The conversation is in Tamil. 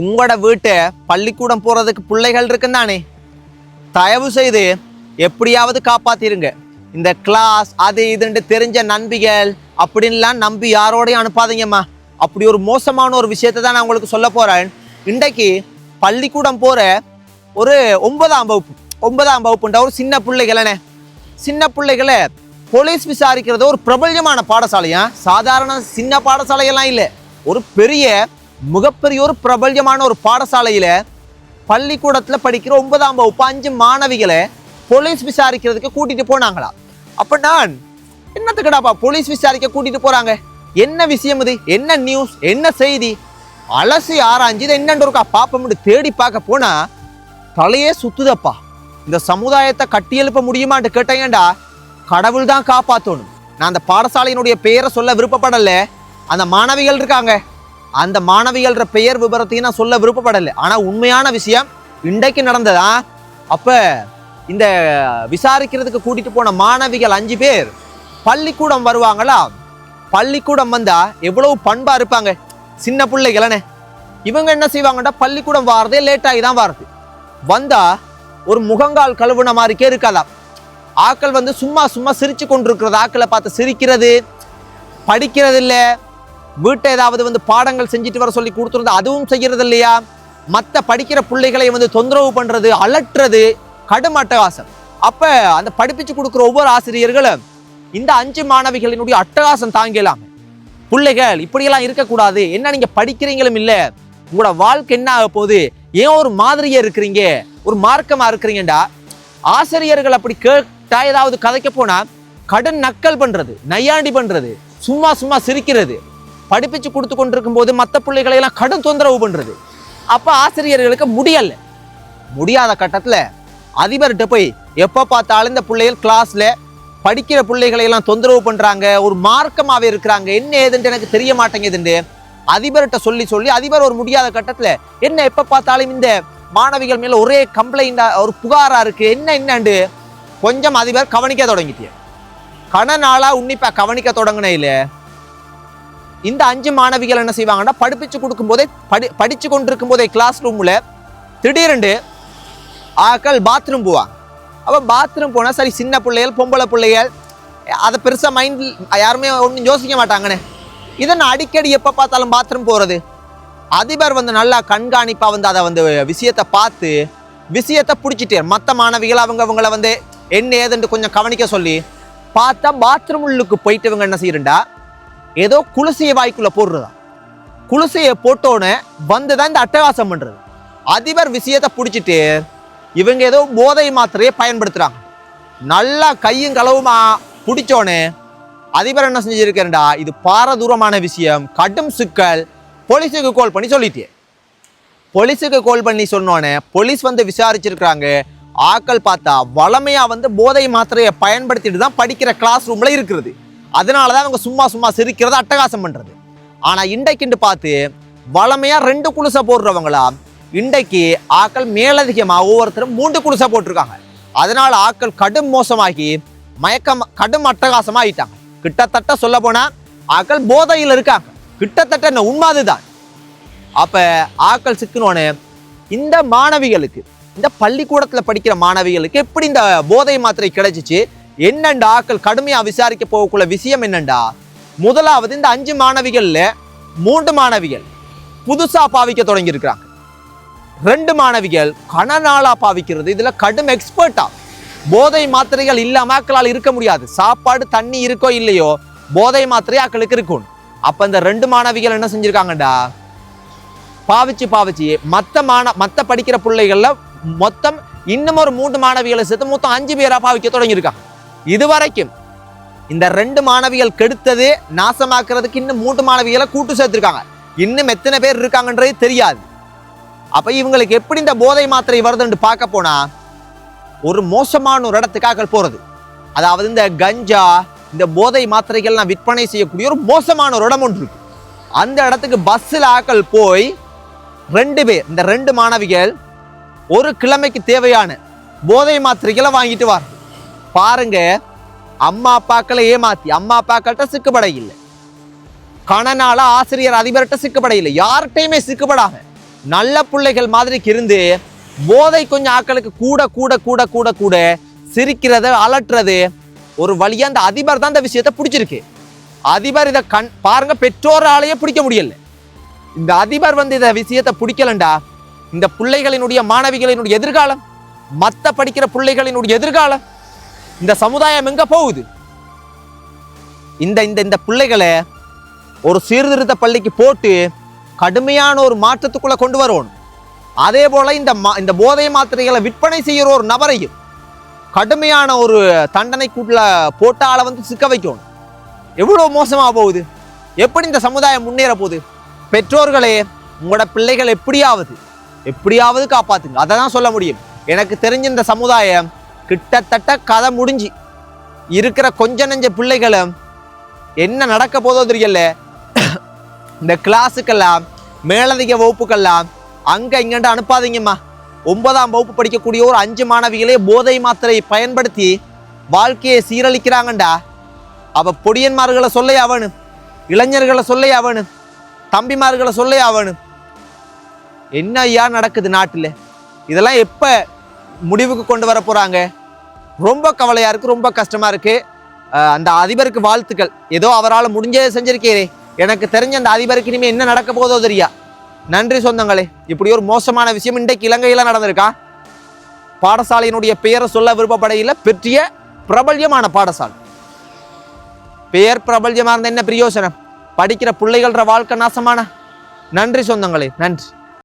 உங்களோட வீட்டை பள்ளிக்கூடம் போறதுக்கு பிள்ளைகள் இருக்குந்தானே, தயவு செய்து எப்படியாவது காப்பாத்திருங்க. இந்த கிளாஸ் அது இதுன்னு தெரிஞ்ச நண்பிகள் அப்படின்லாம் நம்பி யாரோடையும் அனுப்பாதீங்கம்மா. அப்படி ஒரு மோசமான ஒரு விஷயத்தை தான் நான் உங்களுக்கு சொல்ல போறேன். இன்றைக்கு பள்ளிக்கூடம் போற ஒரு 9ஆம் வகுப்புன்ற ஒரு சின்ன பிள்ளைகளே, சின்ன பிள்ளைகளை போலீஸ் விசாரிக்கிறது ஒரு பிரபல்யமான பாடசாலையா, சாதாரண சின்ன பாடசாலையெல்லாம் இல்லை, ஒரு மிகப்பெரிய ஒரு பிரபல்யமான ஒரு பாடசாலையில பள்ளிக்கூடத்துல படிக்கிற 9ஆம் வகுப்பு 5 மாணவிகளை போலீஸ் விசாரிக்கிறதுக்கு கூட்டிட்டு போனாங்களா. அப்ப நான் என்னத்துக்கடாப்பா போலீஸ் விசாரிக்க கூட்டிட்டு போறாங்க, என்ன விஷயம் இது, என்ன நியூஸ், என்ன செய்தி, அலசி ஆராய்ஞ்சு இதை என்னன்னு இருக்கா பாப்போம்னு தேடி பார்க்க போனா தலையே சுத்துதப்பா. இந்த சமுதாயத்தை கட்டியெழுப்ப முடியுமான்னு கேட்டேன்டா, கடவுள் தான் காப்பாற்றணும். நான் அந்த பாடசாலையினுடைய பெயரை சொல்ல விருப்பப்படல. அந்த மாணவிகள் இருக்காங்க, அந்த மாணவிகள பெயர் விபரத்தையும் நான் சொல்ல விருப்பப்படலை. ஆனா உண்மையான விஷயம் இன்றைக்கு நடந்ததா. அப்ப இந்த விசாரிக்கிறதுக்கு கூட்டிட்டு போன மாணவிகள் 5 பேர் பள்ளிக்கூடம் வருவாங்களா. பள்ளிக்கூடம் வந்தா எவ்வளவு பண்பா இருப்பாங்க, சின்ன பிள்ளைகளே. இவங்க என்ன செய்வாங்கடா, பள்ளிக்கூடம் வாரதே லேட் ஆகி தான் வாருது. வந்தா ஒரு முகங்கால் கழுவுன மாதிரிக்கே இருக்காதா. ஆக்கள் வந்து சும்மா சும்மா சிரிச்சு கொண்டிருக்கிறது, ஆக்களை பார்த்து சிரிக்கிறது, படிக்கிறது இல்லை, வீட்டை ஏதாவது வந்து பாடங்கள் செஞ்சுட்டு வர சொல்லி கொடுத்துருந்தா அதுவும் செய்யறது இல்லையா. மற்ற படிக்கிற பிள்ளைகளை வந்து தொந்தரவு பண்றது, அலட்டுறது, கடும் அட்டகாசம். அப்ப அந்த படிப்பிச்சு கொடுக்குற ஒவ்வொரு ஆசிரியர்களும் இந்த 5 மாணவிகளினுடைய அட்டகாசம் தாங்கலாம். பிள்ளைகள் இப்படியெல்லாம் இருக்கக்கூடாது, என்ன நீங்க படிக்கிறீங்களும் இல்லை, உங்களோட வாழ்க்கை என்ன ஆக போகுது, ஏன் ஒரு மாதிரியே இருக்கிறீங்க, ஒரு மார்க்கமா இருக்கிறீங்கடா. ஆசிரியர்கள் அப்படி கேட்டா ஏதாவது கதைக்க போனா கடன் நக்கல் பண்றது, நையாண்டி பண்றது, சும்மா சும்மா சிரிக்கிறது, படிப்பிச்சு கொடுத்து கொண்டிருக்கும் போது மற்ற பிள்ளைகளை எல்லாம் கடும் தொந்தரவு பண்றது. அப்ப ஆசிரியர்களுக்கு முடியாத கட்டத்துல அதிபர்கிட்ட போய் எப்ப பார்த்தாலும் இந்த பிள்ளைகள் கிளாஸ்ல படிக்கிற பிள்ளைகளை எல்லாம் தொந்தரவு பண்றாங்க, ஒரு மார்க்கமாவே இருக்கிறாங்க, என்ன ஏதுன்ட்டு எனக்கு தெரிய மாட்டேங்குதுன்னு அதிபர்கிட்ட சொல்லி அதிபர் ஒரு முடியாத கட்டத்துல என்ன எப்ப பார்த்தாலும் இந்த மாணவிகள் மேல ஒரே கம்ப்ளைண்டா, ஒரு புகாரா இருக்கு, என்னண்டு கொஞ்சம் அதிபர் கவனிக்க தொடங்கிட்டே. நாளா உன்னிப்பா கவனிக்க தொடங்கினையில இந்த 5 மாணவிகள் என்ன செய்வாங்கன்னா, படிப்பிச்சு கொடுக்கும் போதே படிச்சு கொண்டிருக்கும் போதே கிளாஸ் ரூம்ல திடீரென்று ஆக்கள் பாத்ரூம் போவாங்க. அப்ப பாத்ரூம் போனா சரி, சின்ன பிள்ளைகள் பொம்பளை பிள்ளைகள் அதை பெருசா மைண்ட் யாருமே ஒன்றும் யோசிக்க மாட்டாங்கன்னு இதன் அடிக்கடி எப்ப பார்த்தாலும் பாத்ரூம் போறது. அதிபர் வந்து நல்லா கண்காணிப்பா வந்து அதை வந்து விஷயத்தை பார்த்து விஷயத்தை பிடிச்சிட்டே மற்ற மாணவிகள் அவங்களை வந்து என்ன ஏதுன்னு கொஞ்சம் கவனிக்க சொல்லி பார்த்தா பாத்ரூம் உள்ளுக்கு போயிட்டு இவங்க என்ன செய்யறா, ஏதோ குளிசையை வாய்க்குள்ள போடுறதா. குளிசையை போட்டோன்னு வந்துதான் இந்த அட்டகாசம் பண்றது. அதிபர் விஷயத்தை பிடிச்சிட்டு இவங்க ஏதோ போதை மாத்திரையை பயன்படுத்துறாங்க. நல்லா கையும் களவுமா பிடிச்சோன்னு அதிபர் என்ன செஞ்சிருக்கா, இது பாரதூரமான விஷயம், கடும் சிக்கல், போலீஸுக்கு கால் பண்ணி சொல்லிட்டேன். போலீஸுக்கு கால் பண்ணி சொன்னோன்னே போலீஸ் வந்து விசாரிச்சிருக்கிறாங்க. ஆக்கள் பார்த்தா வளமையா வந்து போதை மாத்திரையை பயன்படுத்திட்டு தான் படிக்கிற கிளாஸ் ரூம்ல இருக்கிறது. அதனாலதான் அவங்க சும்மா சும்மா சிரிக்கிறது, அட்டகாசம் பண்றது. ஆனா இன்றைக்கு பார்த்து வளமையா 2 குளிசை போடுறவங்களா இன்றைக்கு ஆக்கள் மேலதிகமா ஒவ்வொருத்தரும் 3 குளிசை போட்டிருக்காங்க. அதனால ஆக்கள் கடும் மோசமாகி கடும் அட்டகாசமா ஆயிட்டாங்க. கிட்டத்தட்ட சொல்ல போனா ஆக்கள் போதையில் இருக்காங்க. கிட்டத்தட்ட என்ன உண்மைதான். அப்ப ஆக்கள் சிக்கனோன்னு இந்த மாணவிகளுக்கு, இந்த பள்ளிக்கூடத்துல படிக்கிற மாணவிகளுக்கு எப்படி இந்த போதை மாத்திரை கிடைச்சிச்சு, என்னண்டா ஆக்கள் கடுமையா விசாரிக்க போகக்குள்ள விஷயம் என்னண்டா, முதலாவது இந்த 5 மாணவிகள்ல 3 மாணவிகள் புதுசா பாவிக்க தொடங்கி இருக்கிறாங்க. 2 மாணவிகள் கணநாளா பாவிக்கிறது, இதுல கடும் எக்ஸ்பர்ட்டா. போதை மாத்திரைகள் இல்லாம ஆக்களால் இருக்க முடியாது. சாப்பாடு தண்ணி இருக்கோ இல்லையோ போதை மாத்திரை ஆக்களுக்கு இருக்கும். அப்ப இந்த 2 மாணவிகள் என்ன செஞ்சிருக்காங்கடா, பாவிச்சு மத்த படிக்கிற பிள்ளைகள்ல மொத்தம் இன்னும் ஒரு 3 மாணவிகளை சேர்த்து மொத்தம் 5 பேரா பாவிக்க தொடங்கியிருக்காங்க. இதுவரைக்கும் இந்த 2 மாணவிகள் கெடுத்தது நாசமாக்குறதுக்கு இன்னும் 3 மாணவிகளை கூட்டு சேர்த்திருக்காங்க. இன்னும் எத்தனை பேர் இருக்காங்கன்றது தெரியாது. அப்ப இவங்களுக்கு எப்படி இந்த போதை மாத்திரை வருதுன்னு பார்க்க போனா ஒரு மோசமான ஒரு இடத்துக்காக போறது. அதாவது இந்த கஞ்சா, இந்த போதை மாத்திரைகள்லாம் விற்பனை செய்யக்கூடிய ஒரு மோசமான ஒரு இடம் ஒன்று இருக்கு. அந்த இடத்துக்கு பஸ்ஸில் ஆக்கள் போய் 2 பேர், இந்த 2 மாணவிகள் ஒரு கிழமைக்கு தேவையான போதை மாத்திரைகளை வாங்கிட்டு வர பாருங்க. அம்மா அப்பாக்களை ஏமாத்தி அம்மா அப்பாக்கள்கிட்ட சிக்கப்பட இல்லை, கணநாள ஆசிரியர் அதிபர்கிட்ட சிக்கப்பட இல்லை, யார்கிட்டையுமே சிக்கப்படாம நல்ல பிள்ளைகள் மாதிரிக்கு இருந்து போதை கொஞ்சம் ஆட்களுக்கு கூட கூட கூட கூட கூட சிரிக்கிறது அலட்டுறது ஒரு வழியா அந்த அதிபர் தான் இந்த விஷயத்தை பிடிச்சிருக்கு. அதிபர் இதை பாருங்க, பெற்றோராலேயே பிடிக்க முடியல. இந்த அதிபர் இந்த விஷயத்தை பிடிக்கலண்டா இந்த பிள்ளைகளினுடைய மாணவிகளினுடைய எதிர்காலம், மற்ற படிக்கிற பிள்ளைகளினுடைய எதிர்காலம், இந்த சமுதாயம் எங்க போகுது? இந்த இந்த இந்த பிள்ளைகளை ஒரு சீர்திருத்த பள்ளிக்கு போட்டு கடுமையான ஒரு மாற்றத்துக்குள்ள கொண்டு வரணும். அதே போல இந்த போதை மாத்திரைகளை விற்பனை செய்கிற ஒரு நபரையும் கடுமையான ஒரு தண்டனைக்குள்ள போட்டால சிக்க வைக்கணும். எவ்வளவு மோசமா போகுது? எப்படி இந்த சமுதாயம் முன்னேற போகுது? பெற்றோர்களே, உங்களோட பிள்ளைகள் எப்படியாவது காப்பாத்துங்க. அதை தான் சொல்ல முடியும். எனக்கு தெரிஞ்ச இந்த சமுதாயம் கிட்டத்தட்ட கதை முடிஞ்சு இருக்கிற கொஞ்ச நெஞ்ச பிள்ளைகளும் என்ன நடக்க போதோ தெரியல. இந்த கிளாஸுக்கெல்லாம் மேலதிக வகுப்புக்கெல்லாம் அங்க இங்கண்டு அனுப்பாதீங்கம்மா. 9ஆம் வகுப்பு படிக்கக்கூடிய ஒரு 5 மாணவிகளே போதை மாத்திரை பயன்படுத்தி வாழ்க்கையை சீரழிக்கிறாங்கண்டா. அவ பொடியன்மார்களை சொல்லையா வேணும், இளைஞர்களை சொல்லையா வேணும், தம்பிமார்களை சொல்லையா வேணும். என்ன ஐயா நடக்குது நாட்டில்? இதெல்லாம் எப்ப முடிவுக்கு கொண்டு வர போறாங்க? ரொம்ப கவலையா இருக்கு, ரொம்ப கஷ்டமா இருக்கு. அந்த அதிபருக்கு வாழ்த்துக்கள். ஏதோ அவரால் முடிஞ்சதை செஞ்சிருக்கீரே. எனக்கு தெரிஞ்ச அந்த அதிபருக்கு இனிமே என்ன நடக்க போதோ தெரியா. நன்றி சொந்தங்களே. இப்படி ஒரு மோசமான விஷயம் இன்றைக்கு இலங்கையில நடந்திருக்கா? பாடசாலையினுடைய பெயரை சொல்ல விருப்பப்படையில் பெற்றிய பிரபல்யமான பாடசாலை. பெயர் பிரபல்யமா இருந்த என்ன பிரயோசனம்? படிக்கிற பிள்ளைகள வாழ்க்கை நாசமான. நன்றி சொந்தங்களே, நன்றி.